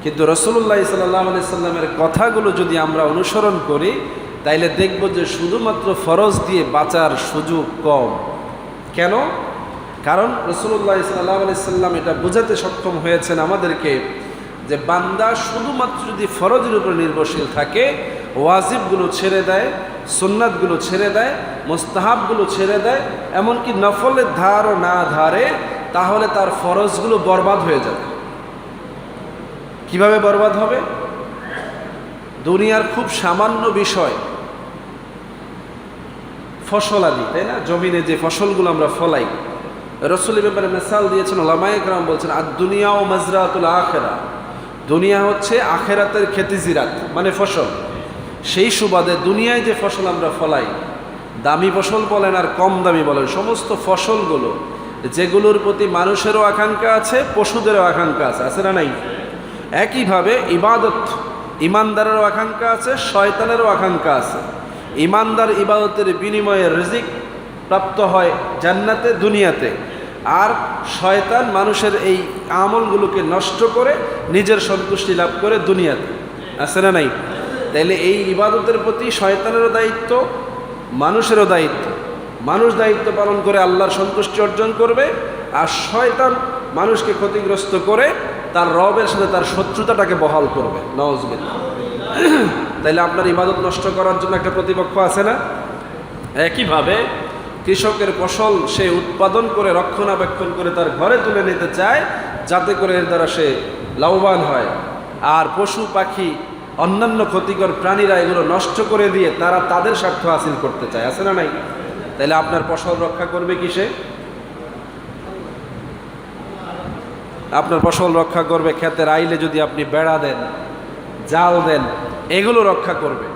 কিন্তু রাসূলুল্লাহ সাল্লাল্লাহু আলাইহি সাল্লামের কথাগুলো যদি আমরা অনুসরণ করি তাইলে দেখব যে শুধুমাত্র ফরজ দিয়ে বাঁচার সুযোগ কম। কেন? কারণ রাসূলুল্লাহ সাল্লাল্লাহু আলাইহি সাল্লাম এটা বোঝাতে সক্ষম হয়েছেন আমাদেরকে যে বান্দা শুধুমাত্র যদি ফরজের উপর নির্ভরশীল থাকে, ওয়াজিবগুলো ছেড়ে দেয়, সুন্নাতগুলো ছেড়ে দেয়, মুস্তাহাবগুলো ছেড়ে দেয়, এমনকি নফলের ধারও না ধারে, তাহলে তার ফরজগুলো বরবাদ হয়ে যাবে। কিভাবে বরবাদ হবে? দুনিয়ার খুব সামান্য বিষয়, ফসলাদি, তাই না, জমিনে যে ফসলগুলো আমরা ফলাই, রাসূলের ব্যাপারে মিসাল দিয়েছেন উলামায়ে কেরাম, বলছেন আদ দুনিয়া ও মাজরাতুল আখিরা, দুনিয়া হচ্ছে আখেরাতের খেতিজিরাত মানে ফসল। সেই সুবাদে দুনিয়ায় যে ফসল আমরা ফলাই, দামি ফসল বলেন আর কম দামি বলেন, সমস্ত ফসলগুলো যেগুলোর প্রতি মানুষেরও আকাঙ্ক্ষা আছে, পশুদেরও আকাঙ্ক্ষা আছে, আছে না নাই? একইভাবে ইবাদত, ইমানদারেরও আকাঙ্ক্ষা আছে, শয়তানেরও আকাঙ্ক্ষা আছে। ইমানদার ইবাদতের বিনিময়ে রিজিক প্রাপ্ত হয় জান্নাতে, দুনিয়াতে, আর শয়তান মানুষের এই আমলগুলোকে নষ্ট করে নিজের সন্তুষ্টি লাভ করে দুনিয়াতে, আছে না নাই? তাইলে এই ইবাদতের প্রতি শয়তানেরও দায়িত্ব, মানুষেরও দায়িত্ব। মানুষ দায়িত্ব পালন করে আল্লাহর সন্তুষ্টি অর্জন করবে, আর শয়তান মানুষকে ক্ষতিগ্রস্ত করে তার রবের সাথে তার শত্রুতাটাকে বহাল করবে। নাউজুবিল্লাহ। তাইলে আপনার ইবাদত নষ্ট করার জন্য একটা প্রতিপক্ষ আছে না? একইভাবে কৃষকের ফসল সে উৎপাদন করে রক্ষণাবেক্ষণ করে তার ঘরে তুলে নিতে চায়, যাতে করে এর দ্বারা সে লাভবান হয়, আর পশু পাখি অন্যান্য ক্ষতিকর প্রাণীরা এগুলো নষ্ট করে দিয়ে তারা তাদের স্বার্থ হাসিল করতে চায়, আছে না নাই? তাইলে আপনার ফসল রক্ষা করবে কিসে? আপনার ফসল রক্ষা করবে ক্ষেতের আইলে যদি আপনি বেড়া দেন, জাল দেন, এগুলো রক্ষা করবে।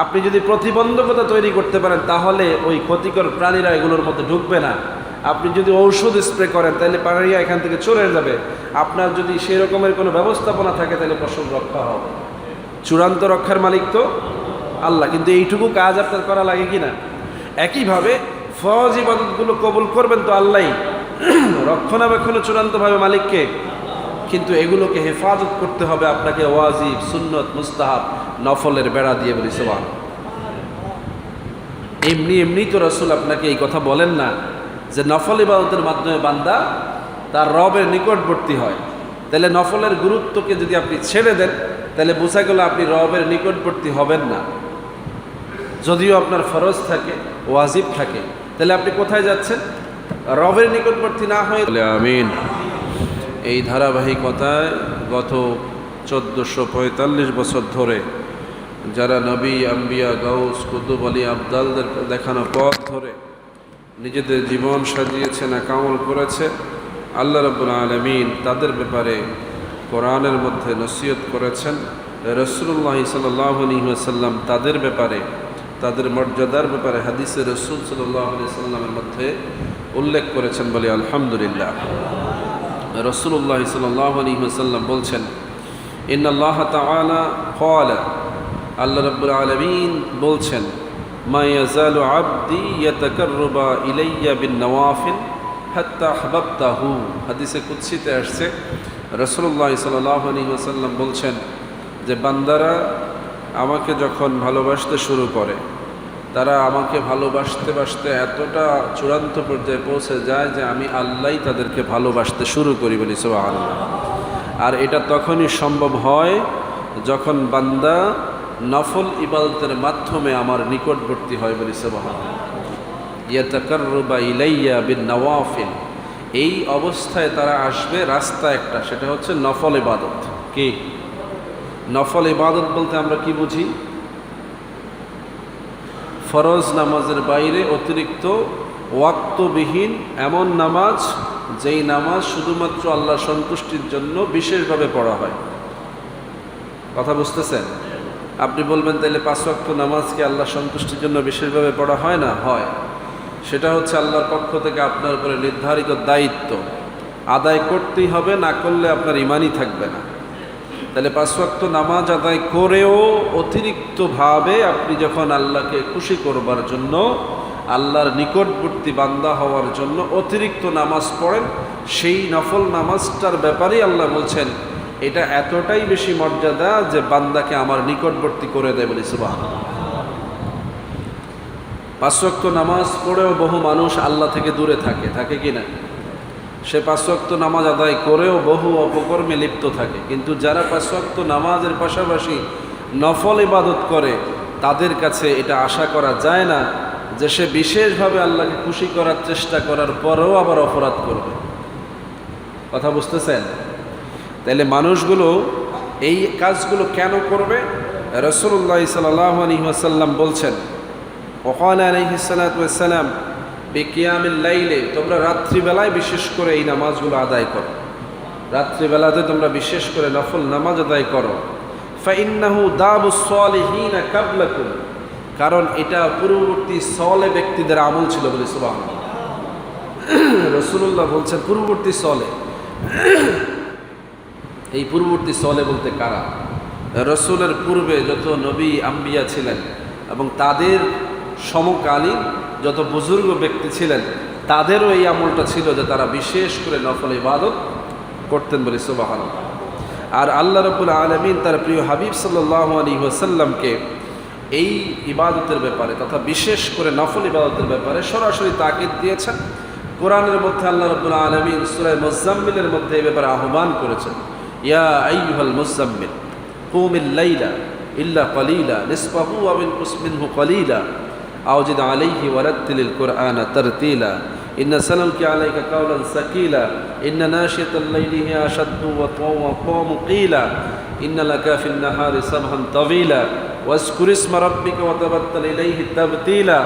আপনি যদি প্রতিবন্ধকতা তৈরি করতে পারেন তাহলে ওই ক্ষতিকর প্রাণীরা এগুলোর মধ্যে ঢুকবে না। আপনি যদি ঔষধ স্প্রে করেন তাহলে প্রাণীরা এখান থেকে চলে যাবে। আপনার যদি সেই রকমের কোনো ব্যবস্থাপনা থাকে তাহলে ফসল রক্ষা হবে। চূড়ান্ত রক্ষার মালিক তো আল্লাহ, কিন্তু এইটুকু কাজ আপনার করা লাগে কি না? একইভাবে ফরজ ইবাদতগুলো কবুল করবেন তো আল্লাহই, রক্ষণাবেক্ষণ চূড়ান্তভাবে মালিককে, কিন্তু এগুলোকে হেফাজত করতে হবে আপনাকে ওয়াজিব, সুন্নত, মুস্তাহাব, নফলের বেড়া দিয়ে। বলি সুবহান। এমনি এমনি তো রাসূল আপনাকে এই কথা বলেন না যে নফল ইবাদতের মাধ্যমে বান্দা তার রবের নিকটবর্তী হয়। তাহলে নফলের গুরুত্বকে যদি আপনি ছেড়ে দেন তাহলে বোঝা গেল আপনি রবের নিকটবর্তী হবেন না। যদিও আপনার ফরজ থাকে, ওয়াজিব থাকে, তাহলে আপনি কোথায় যাচ্ছেন? রবের নিকটবর্তী না হয়ে। আমিন। এই ধারাবাহিকতায় গত 1445 বছর ধরে যারা নবী, আম্বিয়া, গাউস, কুতুব, আলী, আবদালদের দেখানো পথ ধরে নিজেদের জীবন সাজিয়েছেন, আমল করেছে, আল্লাহ রাব্বুল আলামিন তাদের ব্যাপারে কোরআনের মধ্যে নসিহত করেছেন। রাসূলুল্লাহ সাল্লাল্লাহু আলাইহি ওয়াসাল্লাম তাদের ব্যাপারে, তাদের মর্যাদার ব্যাপারে হাদিসে রাসূল সাল্লাল্লাহু আলাইহি ওয়াসাল্লামের মধ্যে উল্লেখ করেছেন। বলি আলহামদুলিল্লাহ। রাসূলুল্লাহ সাল্লাল্লাহু আলাইহি ওয়াসাল্লাম বলছেন, ইন্নাল্লাহ তাআলা ক্বালা, আল্লাহ রাব্বুল আলামিন বলছেন, মা ইয়াজালু আবদি ইয়াতাকাররাবা ইলাইয়া বিন নওয়াফিল হাত্তা আহবাবতাহু। হাদিসে কুদসিতে আসছে, রাসূলুল্লাহ সাল্লাল্লাহু আলাইহি ওয়াসাল্লাম বলছেন যে বান্দারা আমাকে যখন ভালোবাসতে শুরু করে, তারা আমাকে ভালোবাসতে বাসতে এতটা চূড়ান্ত পর্যায়ে পৌঁছে যায় যে আমি আল্লাহই তাদেরকে ভালোবাসতে শুরু করি। বলি সুবহানাল্লাহ। আর এটা তখনই সম্ভব হয় যখন বান্দা নফল ইবাদতের মাধ্যমে আমার নিকটবর্তী হয়। বলি সুবহানাল্লাহ। ইয়াতাকাররাবা ইলাইয়া বিন নওয়াফিল, এই অবস্থায় তারা আসবে রাস্তা একটা, সেটা হচ্ছে নফল ইবাদত। কি নফল ইবাদত বলতে আমরা কি বুঝি? ফরজ নামাজের বাইরে অতিরিক্ত ওয়াক্তবিহীন এমন নামাজ, যেই নামাজ শুধুমাত্র আল্লাহ সন্তুষ্টির জন্য বিশেষভাবে পড়া হয়। কথা বুঝতেছেন? আপনি বলবেন তাহলে 5 ওয়াক্ত নামাজকে আল্লাহ সন্তুষ্টির জন্য বিশেষভাবে পড়া হয় না? হয়। সেটা হচ্ছে আল্লাহর পক্ষ থেকে আপনার উপরে নির্ধারিত দায়িত্ব, আদায় করতেই হবে, না করলে আপনার ঈমানই থাকবে না। তাহলে 5 ওয়াক্ত নামাজ আদায় করেও অতিরিক্তভাবে আপনি যখন আল্লাহকে খুশি করবার জন্য, আল্লাহর নিকটবর্তী বান্দা হওয়ার জন্য অতিরিক্ত নামাজ পড়েন, সেই নফল নামাজটার ব্যাপারেই আল্লাহ বলছেন, এটা এতটাই বেশি মর্যাদা যে বান্দাকে আমার নিকটবর্তী করে দেয়, বলি সুবহানাল্লাহ। 5 ওয়াক্ত নামাজ পড়েও বহু মানুষ আল্লাহ থেকে দূরে থাকে কি না? সে 5 ওয়াক্ত নামাজ আদায় করেও বহু অপকর্মে লিপ্ত থাকে। কিন্তু যারা 5 ওয়াক্ত নামাজের পাশাপাশি নফল ইবাদত করে, তাদের কাছে এটা আশা করা যায় না যে সে বিশেষভাবে আল্লাহকে খুশি করার চেষ্টা করার পরেও আবার অপরাধ করবে। কথা বুঝতেছেন? তাইলে মানুষগুলো এই কাজগুলো কেন করবে? রাসূলুল্লাহ সাল্লাল্লাহু আলাইহি ওয়াসাল্লাম বলছেন, ওয়াকাল আলাইহিস সালাতু ওয়াস সালাম বিকিয়ামিল লাইলে, তোমরা রাত্রিবেলায় বিশেষ করে এই নামাজগুলো আদায় করো। রাত্রিবেলাতে তোমরা বিশেষ করে নফল নামাজ আদায় করো। ফাইন্নাহু দাবুস সালিহিনা কাবলাকুম, কারণ এটা পূর্ববর্তী সলে ব্যক্তিদের আমল ছিল, বলে সুবহানাল্লাহ। রাসূলুল্লাহ বলছেন পূর্ববর্তী সলে। এই পূর্ববর্তী সলে বলতে কারা? রাসূলের পূর্বে যত নবী আম্বিয়া ছিলেন এবং তাদের সমকালীন যত বুজুর্গ ব্যক্তি ছিলেন, তাদেরও এই আমলটা ছিল যে তারা বিশেষ করে নফল ইবাদত করতেন, বলে সুবহানাল্লাহ। আর আল্লাহ রাব্বুল আলামিন তার প্রিয় হাবিব সাল্লাল্লাহু আলাইহি ওয়াসাল্লামকে এই ইবাদতের ব্যাপারে তথা বিশেষ করে নফল ইবাদতের ব্যাপারে সরাসরি তাকিদ দিয়েছেন। কোরআনের মধ্যে আল্লাহ রাব্বুল আলামিন সূরা মুজাম্মিলের মধ্যে এই ব্যাপারে আহ্বান করেছেন, ইয়া আইয়ুহাল মুজাম্মিল কুমিল লাইলা ইল্লা কালিলা নিসফাহু ওয়া ইনকুস মিনহু কালিলা আও জিদ আলাইহি ওয়ারাত্তিলিল কুরআনা তারতিলা ইন্না সানালকি আলাইকা কাওলান সাকিলা ইন্না নাশিয়াতাল লাইলি হিয়া আশাদ্দু ওয়া aqwamu qila ইন্না লাকা ফিন নাহারি সাবহান তাওয়িলা ওয়াজকুর ইসমা রাব্বিকা ওয়া তাবাত্তাল ইলাইহি তাবতিলা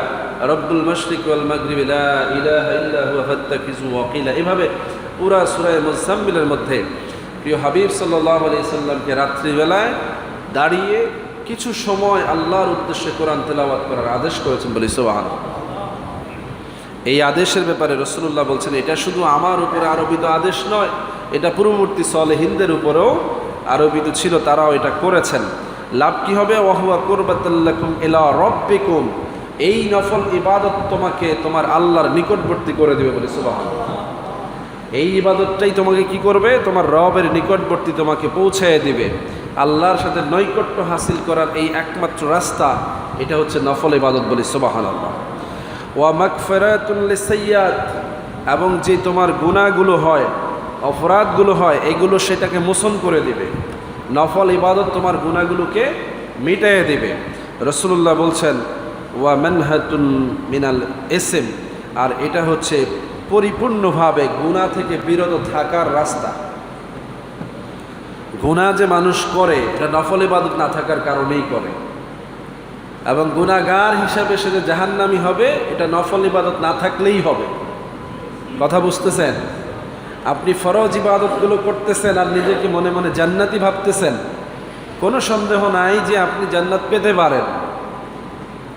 রব্বুল মাশরিকি ওয়াল মাগরিবি লা ইলাহা ইল্লা হুয়া ফাত্তাখিযু ওয়াকিলা। এভাবে পুরা সূরা মুজাম্মিলের মধ্যে প্রিয় হাবিব সাল্লাল্লাহু আলাইহি সাল্লামকে রাত্রিবেলায় দাঁড়িয়ে কিছু সময় আল্লাহর উদ্দেশ্যে কোরআন তেলাওয়াত করার আদেশ করেছেন, বলি সুবহানাল্লাহ। এই আদেশের ব্যাপারে রাসূলুল্লাহ বলছেন, এটা শুধু আমার উপরে আরোপিত আদেশ নয়, এটা পূর্ববর্তী সালেহিনদের উপরেও আরোপিত ছিল, তারাও এটা করেছেন। লাভ কি হবে? ওয়াহুয়া কুরবাতুল লাকুম ইলা রাব্বিকুম, এই নফল ইবাদত তোমাকে তোমার আল্লাহর নিকটবর্তী করে দেবে, বলে সুবহানাল্লাহ। এই ইবাদতটাই তোমাকে কি করবে? তোমার রবের নিকটবর্তী তোমাকে পৌঁছায় দিবে। আল্লাহর সাথে নৈকট্য হাসিল করার এই একমাত্র রাস্তা, এটা হচ্ছে নফল ইবাদত, বলি সুবহানাল্লাহ। ওয়া মাগফিরাতুল লিসাইয়্যাত, এবং যে তোমার গুনাহগুলো হয়, অপরাধগুলো হয়, এগুলো সেটাকে মোচন করে দিবে। নফল ইবাদত তোমার গুনাহগুলোকে মিটাইয়ে দিবে। রাসূলুল্লাহ বলছেন, ওয়া মানহাতুন মিনাল ইসম, আর এটা হচ্ছে পরিপূর্ণভাবে গুনাহ থেকে বিরত থাকার রাস্তা। গুনাহ যে মানুষ করে, এটা নফল ইবাদত না থাকার কারণেই করে, এবং গুনাহগার হিসাবে সে যে জাহান্নামী হবে, এটা নফল ইবাদত না থাকলেই হবে। কথা বুঝতেছেন? আপনি ফরজ ইবাদতগুলো করতেছেন আর নিজেকে মনে মনে জান্নাতি ভাবতেছেন, কোনো সন্দেহ নাই যে আপনি জান্নাত পেতে পারেন।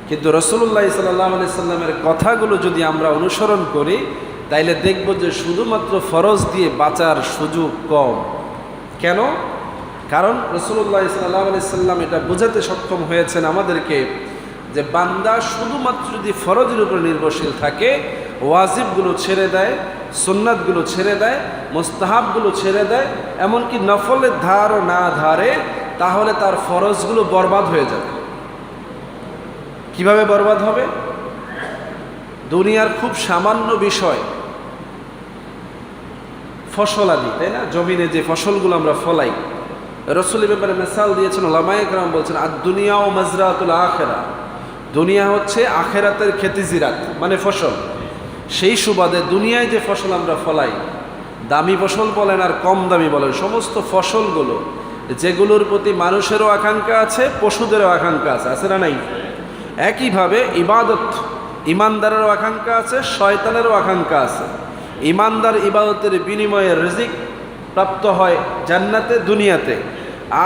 কিন্তু রাসূলুল্লাহ সাল্লাল্লাহু আলাইহি সাল্লামের কথাগুলো যদি আমরা অনুসরণ করি, তাইলে দেখব যে শুধুমাত্র ফরজ দিয়ে বাঁচার সুযোগ কম। কেন? কারণ রাসূলুল্লাহ সাল্লাল্লাহু আলাইহি সাল্লাম এটা বোঝাতে সক্ষম হয়েছেন আমাদেরকে যে বান্দা শুধুমাত্র যদি ফরজের উপর নির্ভরশীল থাকে, ওয়াজিবগুলো ছেড়ে দেয়, সুন্নাতগুলো ছেড়ে দেয়, মুস্তাহাবগুলো ছেড়ে দেয়, এমনকি নফলের ধারও না ধারে, তাহলে তার ফরজগুলো বরবাদ হয়ে যাবে। কিভাবে বরবাদ হবে? দুনিয়ার খুব সামান্য বিষয়, ফসলাদি, তাই না? জমিনে যে ফসলগুলো আমরা ফলাই, রাসূল এর ব্যাপারে মিসাল দিয়েছেন, উলামায়ে কেরাম বলছেন, আদ-দুনিয়া ও মাজরাতুল আখিরা, দুনিয়া হচ্ছে আখিরাতের খেতিজিরাত, মানে ফসল। সেই সুবাদে দুনিয়ায় যে ফসল আমরা ফলাই, দামি ফসল বলেন আর কম দামি বলেন, সমস্ত ফসলগুলো যেগুলোর প্রতি মানুষেরও আকাঙ্ক্ষা আছে, পশুদেরও আকাঙ্ক্ষা আছে, আছে না নাই? একইভাবে ইবাদত, ইমানদারেরও আকাঙ্ক্ষা আছে, শয়তানেরও আকাঙ্ক্ষা আছে। ইমানদার ইবাদতের বিনিময়ে রিজিক প্রাপ্ত হয় জান্নাতে, দুনিয়াতে,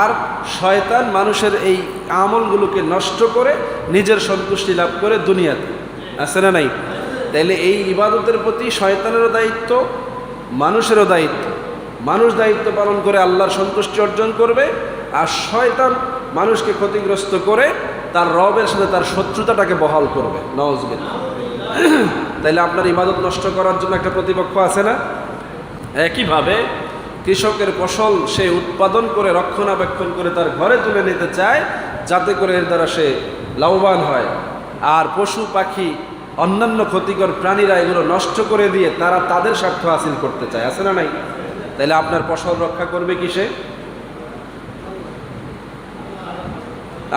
আর শয়তান মানুষের এই আমলগুলোকে নষ্ট করে নিজের সন্তুষ্টি লাভ করে দুনিয়াতে, আছে না নাই? তাইলে এই ইবাদতের প্রতি শয়তানেরও দায়িত্ব, মানুষেরও দায়িত্ব। মানুষ দায়িত্ব পালন করে আল্লাহর সন্তুষ্টি অর্জন করবে, আর শয়তান মানুষকে ক্ষতিগ্রস্ত করে তার রবের সাথে তার শত্রুতাটাকে বহাল করবে। নাউজুবিল্লাহ। তাইলে আপনার ইবাদত নষ্ট করার জন্য একটা প্রতিপক্ষ আছে না? একইভাবে কৃষকের ফসল সে উৎপাদন করে রক্ষণাবেক্ষণ করে তার ঘরে তুলে নিতে চায়, যাতে করে এর দ্বারা সে লাভবান হয়। আর পশু পাখি অন্যান্য ক্ষতিকর প্রাণীরা এগুলো নষ্ট করে দিয়ে তারা তাদের স্বার্থ হাসিল করতে চায়, আছে না নাই? তাইলে আপনার ফসল রক্ষা করবে কিসে?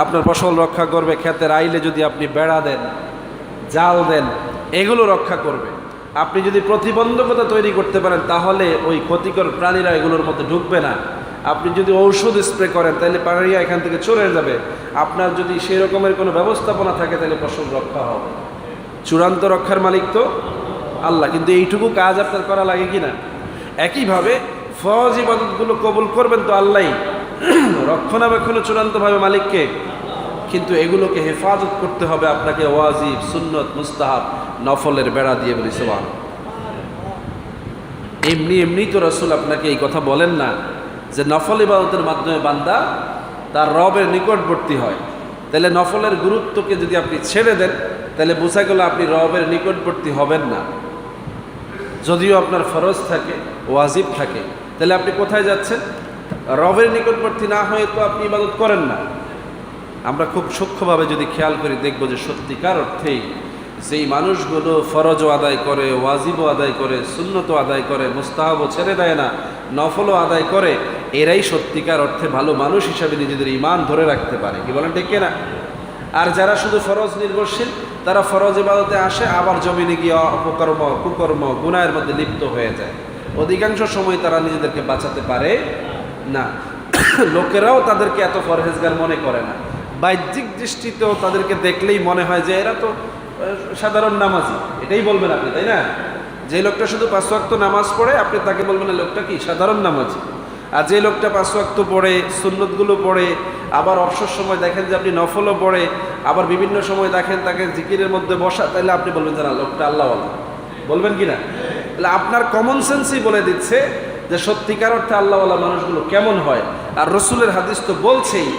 আপনার ফসল রক্ষা করবে ক্ষেতের আইলে যদি আপনি বেড়া দেন, জাল দেন, এগুলো রক্ষা করবে। আপনি যদি প্রতিবন্ধকতা তৈরি করতে পারেন তাহলে ওই ক্ষতিকর প্রাণীরা এগুলোর মধ্যে ঢুকবে না। আপনি যদি ঔষধ স্প্রে করেন তাহলে প্রাণীরা এখান থেকে চলে যাবে। আপনার যদি সেই রকমের কোনো ব্যবস্থাপনা থাকে তাহলে ফসল রক্ষা হবে। চূড়ান্ত রক্ষার মালিক তো আল্লাহ, কিন্তু এইটুকু কাজ আপনার করা লাগে কি না? একইভাবে ফরজ ইবাদতগুলো কবুল করবেন তো আল্লাহই, রক্ষণাবেক্ষণ চূড়ান্তভাবে মালিককে, কিন্তু এগুলোকে হেফাজত করতে হবে আপনাকে ওয়াজিব, সুন্নত, মুস্তাহাব, নফলের বেড়া দিয়ে। বলি সুবহান। এমনি তো রাসূল আপনাকে এই কথা বলেন না যে নফল ইবাদতের মাধ্যমে বান্দা তার রবের নিকটবর্তী হয়। তাহলে নফলের গুরুত্বকে যদি আপনি ছেড়ে দেন তাহলে বোঝা গেল আপনি রবের নিকটবর্তী হবেন না। যদিও আপনার ফরজ থাকে, ওয়াজিব থাকে, তাহলে আপনি কোথায় যাচ্ছেন? রবের নিকটবর্তী না হয়ে তো আপনি ইবাদত করেন না। আমরা খুব সূক্ষ্মভাবে যদি খেয়াল করি দেখব যে সত্যিকার অর্থেই যেই মানুষগুলো ফরজও আদায় করে, ওয়াজিবও আদায় করে, সুন্নতও আদায় করে, মুস্তাহাবও ছেড়ে দেয় না, নফলও আদায় করে, এরাই সত্যিকার অর্থে ভালো মানুষ হিসাবে নিজেদের ঈমান ধরে রাখতে পারে। কি বলেন, ঠিক না? আর যারা শুধু ফরজ নির্ভরশীল, তারা ফরজ ইবাদতে আসে, আবার জমিনে গিয়ে অপকর্ম, কুকর্ম, গুনাহের মধ্যে লিপ্ত হয়ে যায়। অধিকাংশ সময় তারা নিজেদেরকে বাঁচাতে পারে না। লোকেরাও তাদেরকে এত পরহেজগার মনে করে না। বাহ্যিক দৃষ্টিতেও তাদেরকে দেখলেই মনে হয় যে এরা তো সাধারণ নামাজি, এটাই বলবেন আপনি, তাই না? যে লোকটা শুধু 5 ওয়াক্ত নামাজ পড়ে আপনি তাকে বলবেন না লোকটা কি সাধারণ নামাজি। আর যে লোকটা 5 ওয়াক্ত পড়ে, সুন্নতগুলো পড়ে, আবার অবসর সময় দেখেন যে আপনি নফলও পড়ে, আবার বিভিন্ন সময় দেখেন তাকে জিকিরের মধ্যে বসা, তাহলে আপনি বলবেন যে না লোকটা আল্লাহওয়ালা। বলবেন কি না? তাহলে আপনার কমন সেন্সই বলে দিচ্ছে যে সত্যিকার অর্থে আল্লাহওয়ালা মানুষগুলো কেমন হয়। আর রসুলের হাদিস তো বলছেই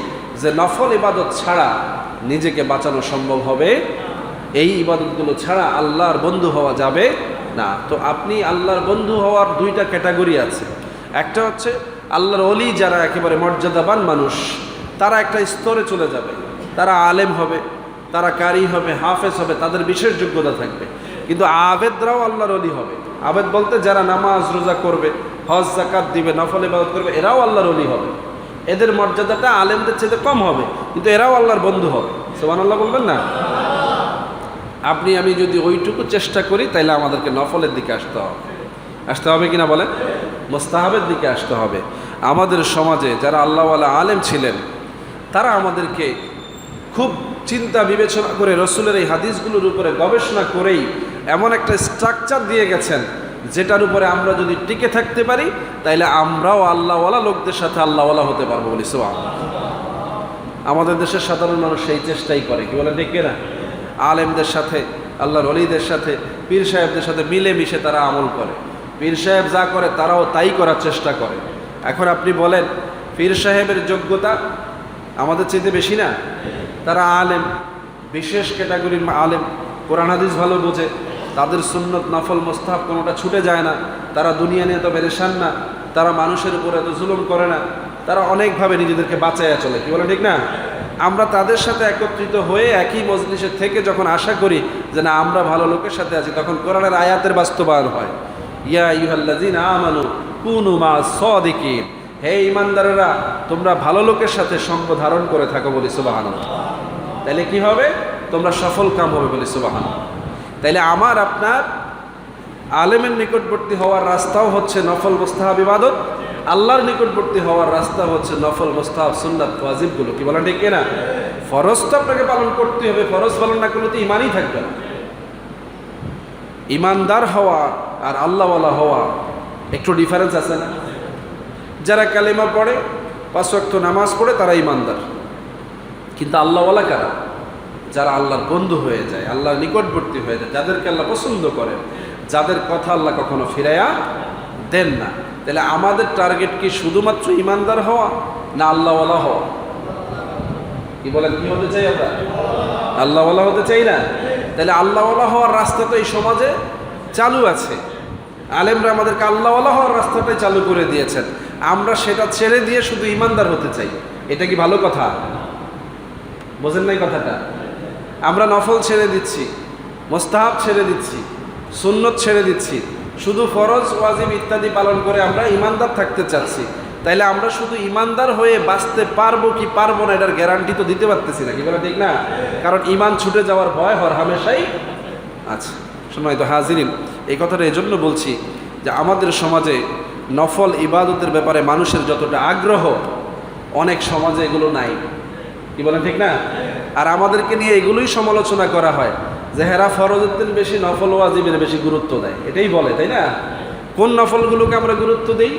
যে নফল ইবাদত ছাড়া নিজেকে বাঁচানো সম্ভব হবে, এই ইবাদতগুলো ছাড়া আল্লাহর বন্ধু হওয়া যাবে না। তো আপনি আল্লাহর বন্ধু হওয়ার 2টা ক্যাটাগরি আছে। একটা হচ্ছে আল্লাহর ওলি, যারা একেবারে মর্যাদাবান মানুষ, তারা একটা স্তরে চলে যাবে, তারা আলেম হবে, তারা কারি হবে, হাফেজ হবে, তাদের বিশেষ যোগ্যতা থাকবে। কিন্তু আবেদরাও আল্লাহর ওলি হবে। আবেদ বলতে যারা নামাজ রোজা করবে, হজ যাকাত দিবে, নফল ইবাদত করবে, এরাও আল্লাহর ওলি হবে। এদের মর্যাদাটা আলেমদের চেয়ে কম হবে, কিন্তু এরাও আল্লাহর বন্ধু হবে। সুবহানাল্লাহ বলবেন না? আপনি আমি যদি ওইটুকু চেষ্টা করি তাহলে আমাদেরকে নফলের দিকে আসতে হবে কিনা বলেন? মুস্তাহাবের দিকে আসতে হবে। আমাদের সমাজে যারা আল্লাহওয়ালা আলেম ছিলেন তারা আমাদেরকে খুব চিন্তা বিবেচনা করে রসুলের এই হাদিসগুলোর উপরে গবেষণা করেই এমন একটা স্ট্রাকচার দিয়ে গেছেন যেটার উপরে আমরা যদি টিকে থাকতে পারি তাইলে আমরাও আল্লাহওয়ালা লোকদের সাথে আল্লাহওয়ালা হতে পারবো। বলি সুবহানাল্লাহ। আমাদের দেশের সাধারণ মানুষ সেই চেষ্টাই করে। কি বলে, ঠিক না? আলেমদের সাথে, আল্লাহর ওলিদের সাথে, পীর সাহেবদের সাথে মিলেমিশে তারা আমল করে। পীর সাহেব যা করে তারাও তাই করার চেষ্টা করে। এখন আপনি বলেন পীর সাহেবের যোগ্যতা আমাদের চাইতে বেশি না? তারা আলেম, বিশেষ ক্যাটাগরির আলেম, কোরআন হাদিস ভালো বোঝে, তাদের সুন্নত নফল মুস্তাহাব কোনোটা ছুটে যায় না, তারা দুনিয়া নিয়ে এত পেরেশান না, তারা মানুষের উপর এত জুলুম করে না, তারা অনেকভাবে নিজেদেরকে বাঁচাইয়া চলে। কি বলে, ঠিক না? আমরা তাদের সাথে একত্রিত হয়ে একই মজলিসের থেকে যখন আশা করি যে না আমরা ভালো লোকের সাথে আছি, তখন কোরআনের আয়াতের বাস্তবায়ন হয়। ইয়া আইয়ুহাল্লাযীনা আমানু কুনু মা'আস সাদিকিন, হে ঈমানদারেরা তোমরা ভালো লোকের সাথে সঙ্গ ধারণ করে থাকো। বলি সুবহানাল্লাহ। তাহলে কি হবে? তোমরা সফল কাম হবে। বলি সুবহানাল্লাহ। তাইলে আমার আপনার আলেমের নিকটবর্তী হওয়ার রাস্তাও হচ্ছে নফল মুস্তাহাব ইবাদত, আল্লাহর নিকটবর্তী হওয়ার রাস্তা হচ্ছে নফল মুস্তাহাব সুন্নাত ওয়াজিবগুলো। কি বলেন, ঠিক না? ফরজ তো আপনাকে পালন করতে হবে, ফরজ পালন না করলে তো ইমানই থাকবে না। ইমানদার হওয়া আর আল্লাহওয়ালা হওয়া একটু ডিফারেন্স আছে না? যারা কালেমা পড়ে, 5 ওয়াক্ত নামাজ পড়ে, তারা ইমানদার। কিন্তু আল্লাহওয়ালা কারা? যারা আল্লাহর বন্ধু হয়ে যায়, আল্লাহর নিকটবর্তী হয়ে যায়, যাদেরকে আল্লাহ পছন্দ করেন, যাদের কথা আল্লাহ কখনো ফিরাইয়া দেন না। তাহলে আমাদের টার্গেট কি শুধুমাত্র ইমানদার হওয়া না আল্লাহওয়ালা হওয়া? কি বলেন, কি হতে চাই আমরা? আল্লাহওয়ালা হতে চাই না? তাহলে আল্লাহওয়ালা হওয়ার রাস্তা তো এই সমাজে চালু আছে। আলেমরা আমাদেরকে আল্লাহওয়ালা হওয়ার রাস্তাটাই চালু করে দিয়েছেন, আমরা সেটা ছেড়ে দিয়ে শুধু ইমানদার হতে চাই। এটা কি ভালো কথা? বোঝেন নাই কথাটা? আমরা নফল ছেড়ে দিচ্ছি, মোস্তাহাব ছেড়ে দিচ্ছি, সুন্নত ছেড়ে দিচ্ছি, শুধু ফরজ ওয়াজিব ইত্যাদি পালন করে আমরা ইমানদার থাকতে চাচ্ছি। তাইলে আমরা শুধু ইমানদার হয়ে বাঁচতে পারবো কি পারবো না এটার গ্যারান্টি তো দিতে পারতেছি না, কি বলে ঠিক না? কারণ ইমান ছুটে যাওয়ার ভয় হর হামেশাই আছে। সম্মানিত হাজিরিন, এই কথাটা এজন্য বলছি যে আমাদের সমাজে নফল ইবাদতের ব্যাপারে মানুষের যতটা আগ্রহ, অনেক সমাজে এগুলো নাই, কি বলেন ঠিক না? আর আমাদেরকে নিয়ে এগুলোই সমালোচনা করা হয় যে হেরা ফরজের দিন বেশি নফল ওয়াজিবের বেশি গুরুত্ব দেয়, এটাই বলে, তাই না? কোন নফলগুলোকে আমরা গুরুত্ব দিই?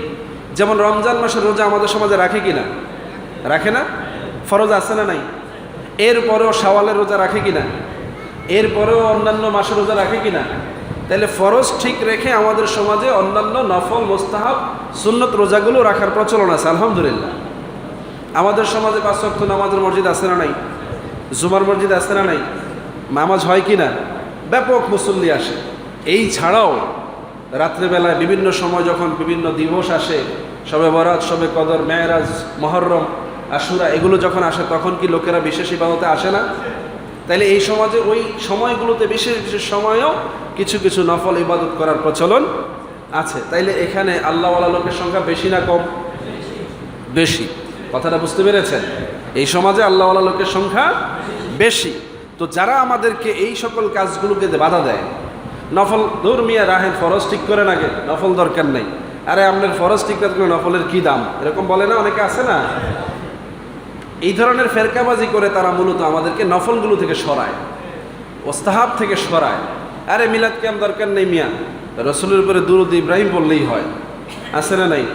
যেমন রমজান মাসের রোজা আমাদের সমাজে রাখে কি না? রাখে না? ফরজ আছে না নাই? এরপরেও শাওয়ালের রোজা রাখে কি না? এরপরেও অন্যান্য মাসের রোজা রাখে কি না? তাহলে ফরজ ঠিক রেখে আমাদের সমাজে অন্যান্য নফল মোস্তাহাব সুন্নত রোজাগুলো রাখার প্রচলন আছে, আলহামদুলিল্লাহ। আমাদের সমাজে 5 ওয়াক্ত নামাজের মসজিদ আছে না নাই? জুমার মসজিদ আছে না নাই? নামাজ হয় কি না? ব্যাপক মুসল্লি আসে। এই ছাড়াও রাত্রেবেলায় বিভিন্ন সময় যখন বিভিন্ন দিবস আসে, শবে বরাত, শবে কদর, মেরাজ, মহরম, আশুরা, এগুলো যখন আসে তখন কি লোকেরা বিশেষ ইবাদতে আসে না? তাইলে এই সমাজে ওই সময়গুলোতে বিশেষ বিশেষ সময়েও কিছু কিছু নফল ইবাদত করার প্রচলন আছে। তাইলে এখানে আল্লাহওয়ালা লোকের সংখ্যা বেশি না কম? বেশি। কথাটা বুঝতে পেরেছেন? এই সমাজে আল্লাহওয়ালা লোকের সংখ্যা বেশি। তো যারা আমাদেরকে এই সকল কাজগুলোকে বাধা দেয়, নফল ধর্মিয়া রাহেন, ফরজ ঠিক করে আগে, নফল দরকার নেই, আরে আপনার ফরজ ঠিক করে নফলের কি দাম, এরকম বলে না অনেকে, আছে না? এই ধরনের ফেরকাবাজি করে তারা মূলত আমাদেরকে নফলগুলো থেকে সরায়, ওস্তাহাব থেকে সরায়। আরে মিলাদ কিয়াম দরকার নেই মিয়া, রসুলের উপরে দুরূদ ইব্রাহিম বললেই হয়, আছে না নাই?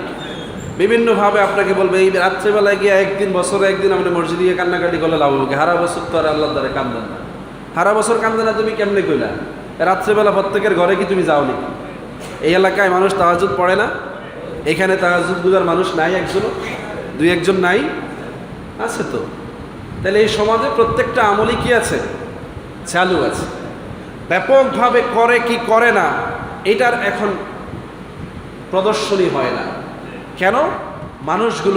বিভিন্নভাবে আপনাকে বলবে এই রাত্রেবেলায় গিয়ে একদিন, বছরে একদিন আপনি মসজিদে গিয়ে কান্নাকাটি করলে লাভ হবে। হারা বছর তো আর আল্লাহর দ্বারে কান্দেন না, হারা বছর কান্দে না, তুমি কেমনে কইলা? রাত্রেবেলা প্রত্যেকের ঘরে কি তুমি যাওনি? এই এলাকায় মানুষ তাহাজ্জুদ পড়ে না? এখানে তাহাজ্জুদ গুজার মানুষ নাই একজনও? 2-1 নাই? আছে তো। তাহলে এই সমাজে প্রত্যেকটা আমলই কি আছে? চালু আছে। ব্যাপকভাবে করে কি করে না এটার এখন প্রদর্শনী হয় না। কেন? মানুষগুলো